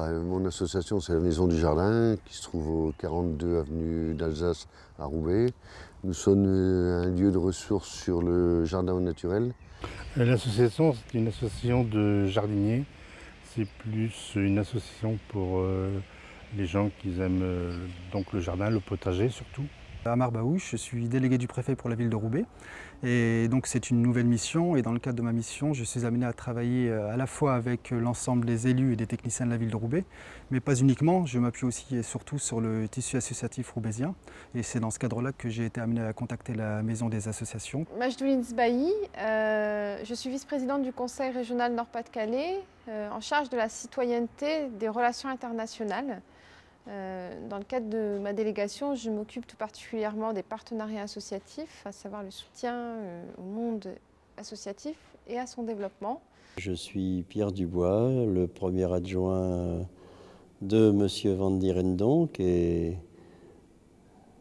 Mon association, c'est la Maison du Jardin, qui se trouve au 42 avenue d'Alsace à Roubaix. Nous sommes un lieu de ressources sur le jardin au naturel. L'association, c'est une association de jardiniers. C'est plus une association pour les gens qui aiment donc le jardin, le potager surtout. Amar Baouch, je suis délégué du préfet pour la ville de Roubaix. Et donc c'est une nouvelle mission et dans le cadre de ma mission, je suis amené à travailler à la fois avec l'ensemble des élus et des techniciens de la ville de Roubaix, mais pas uniquement, je m'appuie aussi et surtout sur le tissu associatif roubaisien. Et c'est dans ce cadre-là que j'ai été amené à contacter la Maison des associations. Majdoulin Sbahi, je suis vice-présidente du Conseil régional Nord-Pas-de-Calais, en charge de la citoyenneté des relations internationales. Dans le cadre de ma délégation, je m'occupe tout particulièrement des partenariats associatifs, à savoir le soutien au monde associatif et à son développement. Je suis Pierre Dubois, le premier adjoint de M. Van Dierendonck et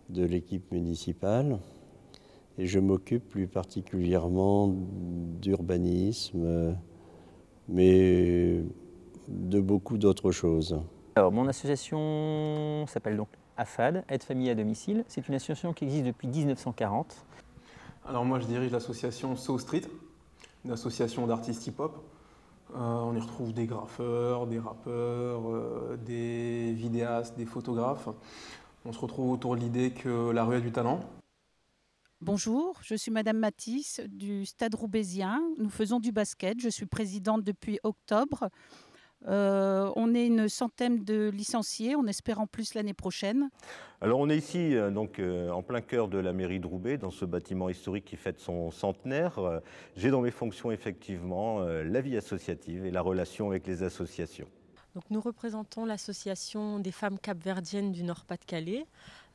de l'équipe municipale. Et je m'occupe plus particulièrement d'urbanisme, mais de beaucoup d'autres choses. Alors, mon association s'appelle donc AFAD, Aide Famille à Domicile. C'est une association qui existe depuis 1940. Alors moi je dirige l'association So Street, une association d'artistes hip-hop. On y retrouve des graffeurs, des rappeurs, des vidéastes, des photographes. On se retrouve autour de l'idée que la rue a du talent. Bonjour, je suis Madame Matisse du Stade roubaisien. Nous faisons du basket. Je suis présidente depuis octobre. On est une centaine de licenciés, on espère en plus l'année prochaine. Alors on est ici en plein cœur de la mairie de Roubaix, dans ce bâtiment historique qui fête son centenaire. J'ai dans mes fonctions effectivement la vie associative et la relation avec les associations. Donc nous représentons l'association des femmes capverdiennes du Nord-Pas-de-Calais.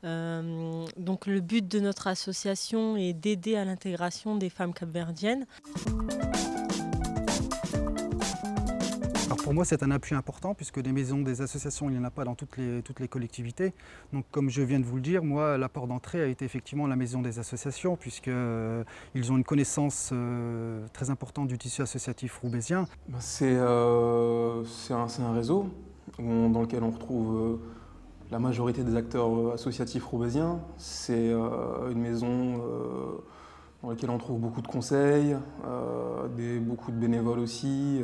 Donc le but de notre association est d'aider à l'intégration des femmes capverdiennes. Alors pour moi, c'est un appui important puisque des maisons, des associations, il n'y en a pas dans toutes les collectivités. Donc comme je viens de vous le dire, moi, la porte d'entrée a été effectivement la maison des associations puisqu'ils ont une connaissance très importante du tissu associatif roubaisien. C'est un réseau dans lequel on retrouve la majorité des acteurs associatifs roubaisiens. C'est une maison dans laquelle on trouve beaucoup de conseils, beaucoup de bénévoles aussi.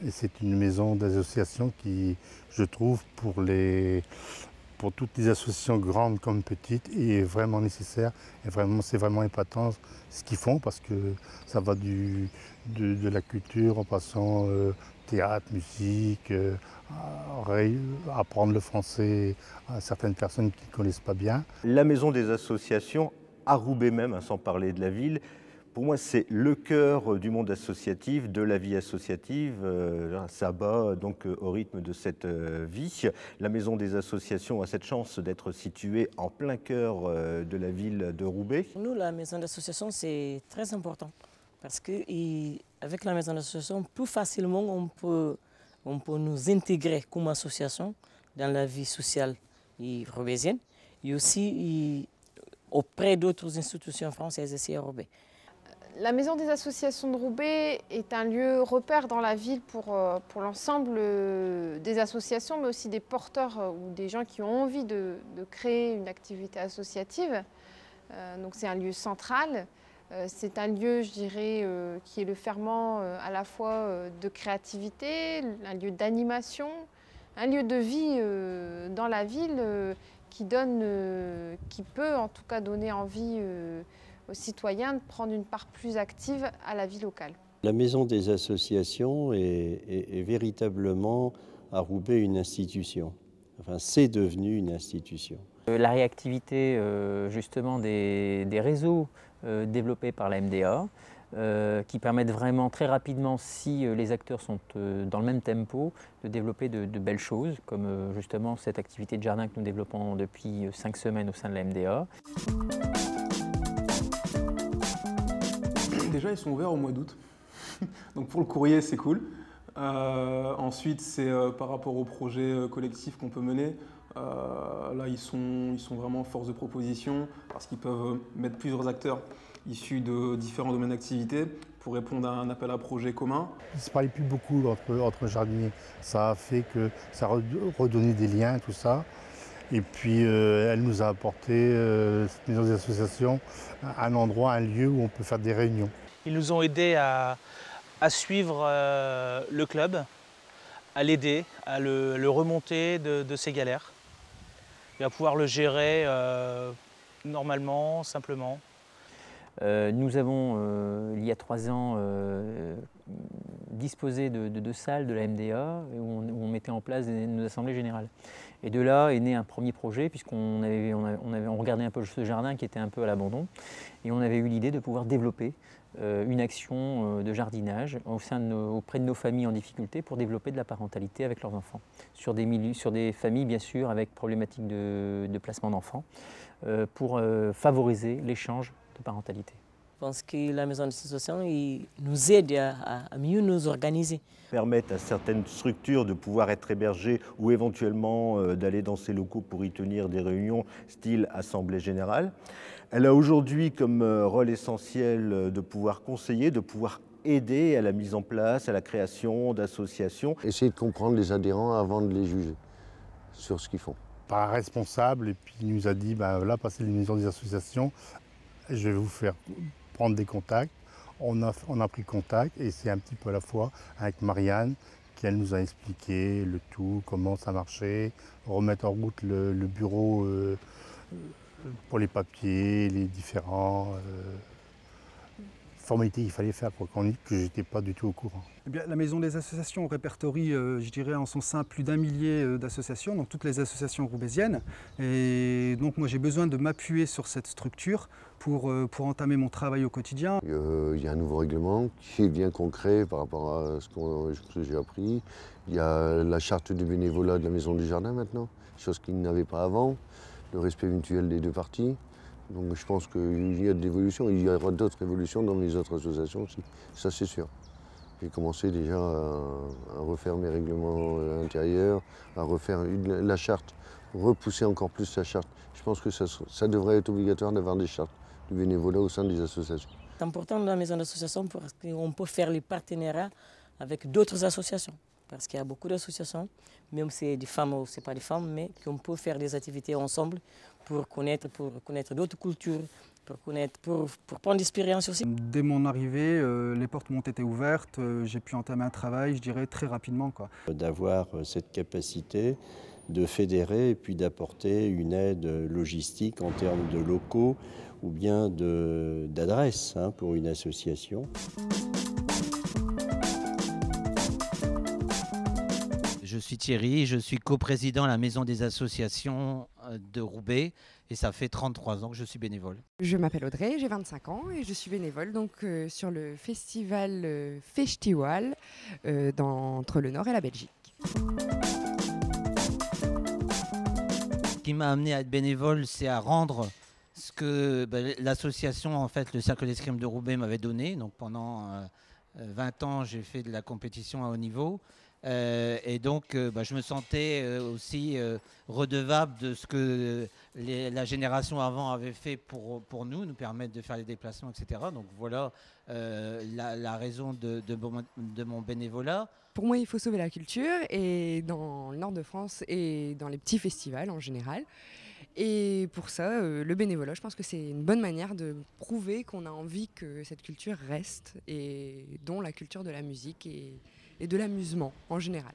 Et c'est une maison d'association qui, je trouve, pour toutes les associations grandes comme petites, est vraiment nécessaire. Et c'est vraiment épatant ce qu'ils font parce que ça va de la culture en passant théâtre, musique, apprendre le français à certaines personnes qui ne connaissent pas bien. La maison des associations, à Roubaix même, sans parler de la ville, pour moi c'est le cœur du monde associatif, de la vie associative. Ça bat donc au rythme de cette vie. La maison des associations a cette chance d'être située en plein cœur de la ville de Roubaix. Pour nous, la maison d'association, c'est très important parce qu'avec la maison d'association, plus facilement on peut nous intégrer comme association dans la vie sociale roubaisienne et aussi auprès d'autres institutions françaises ici à Roubaix. La Maison des associations de Roubaix est un lieu repère dans la ville pour l'ensemble des associations, mais aussi des porteurs ou des gens qui ont envie de créer une activité associative. Donc c'est un lieu central. C'est un lieu, je dirais, qui est le ferment à la fois de créativité, un lieu d'animation, un lieu de vie dans la ville qui peut en tout cas donner envie aux citoyens de prendre une part plus active à la vie locale. La maison des associations est véritablement à Roubaix une institution. Enfin, c'est devenu une institution. La réactivité justement des réseaux développés par la MDA qui permettent vraiment très rapidement, si les acteurs sont dans le même tempo, de développer de belles choses, comme justement cette activité de jardin que nous développons depuis 5 semaines au sein de la MDA. Déjà, ils sont ouverts au mois d'août, donc pour le courrier, c'est cool. Ensuite, c'est par rapport aux projets collectifs qu'on peut mener. Là, ils sont vraiment force de proposition parce qu'ils peuvent mettre plusieurs acteurs issus de différents domaines d'activité pour répondre à un appel à projet commun. Il ne se parlait plus beaucoup entre jardiniers. Ça a fait que ça a redonné des liens, tout ça. Et puis, elle nous a apporté, cette maison des associations, un endroit, un lieu où on peut faire des réunions. Ils nous ont aidés à suivre le club, à l'aider, à le remonter de ses galères et à pouvoir le gérer normalement, simplement. Nous avons, il y a 3 ans, disposé de salles de la MDA où on mettait en place nos assemblées générales. Et de là est né un premier projet, puisqu'on on regardait un peu ce jardin qui était un peu à l'abandon. Et on avait eu l'idée de pouvoir développer une action de jardinage auprès de nos familles en difficulté pour développer de la parentalité avec leurs enfants. Sur des familles, bien sûr, avec problématiques de placement d'enfants, pour favoriser l'échange de parentalité. Je pense que la maison d'association nous aide à mieux nous organiser. Permettre à certaines structures de pouvoir être hébergées ou éventuellement d'aller dans ces locaux pour y tenir des réunions style assemblée générale. Elle a aujourd'hui comme rôle essentiel de pouvoir conseiller, de pouvoir aider à la mise en place, à la création d'associations. Essayer de comprendre les adhérents avant de les juger sur ce qu'ils font. Par un responsable, et puis il nous a dit, là, passez les maisons des associations, je vais vous faire prendre des contacts. On a pris contact et c'est un petit peu à la fois avec Marianne qui elle nous a expliqué le tout, comment ça marchait, remettre en route le bureau pour les papiers, les différents formalités qu'il fallait faire pour qu'on dise que je n'étais pas du tout au courant. Eh bien, la Maison des associations répertorie, je dirais, en son sein plus d'1 millier d'associations, donc toutes les associations roubaisiennes. Et donc moi j'ai besoin de m'appuyer sur cette structure pour entamer mon travail au quotidien. Il y a un nouveau règlement qui est bien concret par rapport à ce que j'ai appris. Il y a la charte du bénévolat de la Maison du Jardin maintenant, chose qu'il n'y avait pas avant, le respect mutuel des deux parties. Donc je pense qu'il y a de l'évolution, il y aura d'autres évolutions dans mes autres associations aussi, ça c'est sûr. J'ai commencé déjà à refaire mes règlements intérieurs, à refaire la charte, repousser encore plus la charte. Je pense que ça devrait être obligatoire d'avoir des chartes du bénévolat au sein des associations. C'est important dans la maison d'association parce qu'on peut faire les partenariats avec d'autres associations. Parce qu'il y a beaucoup d'associations, même si c'est des femmes ou ce n'est pas des femmes, mais qu'on peut faire des activités ensemble pour connaître d'autres cultures, pour prendre l'expérience aussi. Dès mon arrivée, les portes m'ont été ouvertes, j'ai pu entamer un travail, je dirais, très rapidement. D'avoir cette capacité de fédérer et puis d'apporter une aide logistique en termes de locaux ou bien d'adresse pour une association. Je suis Thierry, je suis coprésident de la Maison des associations de Roubaix et ça fait 33 ans que je suis bénévole. Je m'appelle Audrey, j'ai 25 ans et je suis bénévole sur le festival Festiwal entre le Nord et la Belgique. Ce qui m'a amené à être bénévole, c'est à rendre ce que l'association, en fait, le Cercle d'escrime de Roubaix m'avait donné. Donc pendant 20 ans, j'ai fait de la compétition à haut niveau. Et donc, je me sentais aussi redevable de ce que la génération avant avait fait pour nous permettre de faire les déplacements, etc. Donc voilà la raison de mon bénévolat. Pour moi, il faut sauver la culture, et dans le nord de France et dans les petits festivals en général. Et pour ça, le bénévolat, je pense que c'est une bonne manière de prouver qu'on a envie que cette culture reste, et dont la culture de la musique et de l'amusement en général.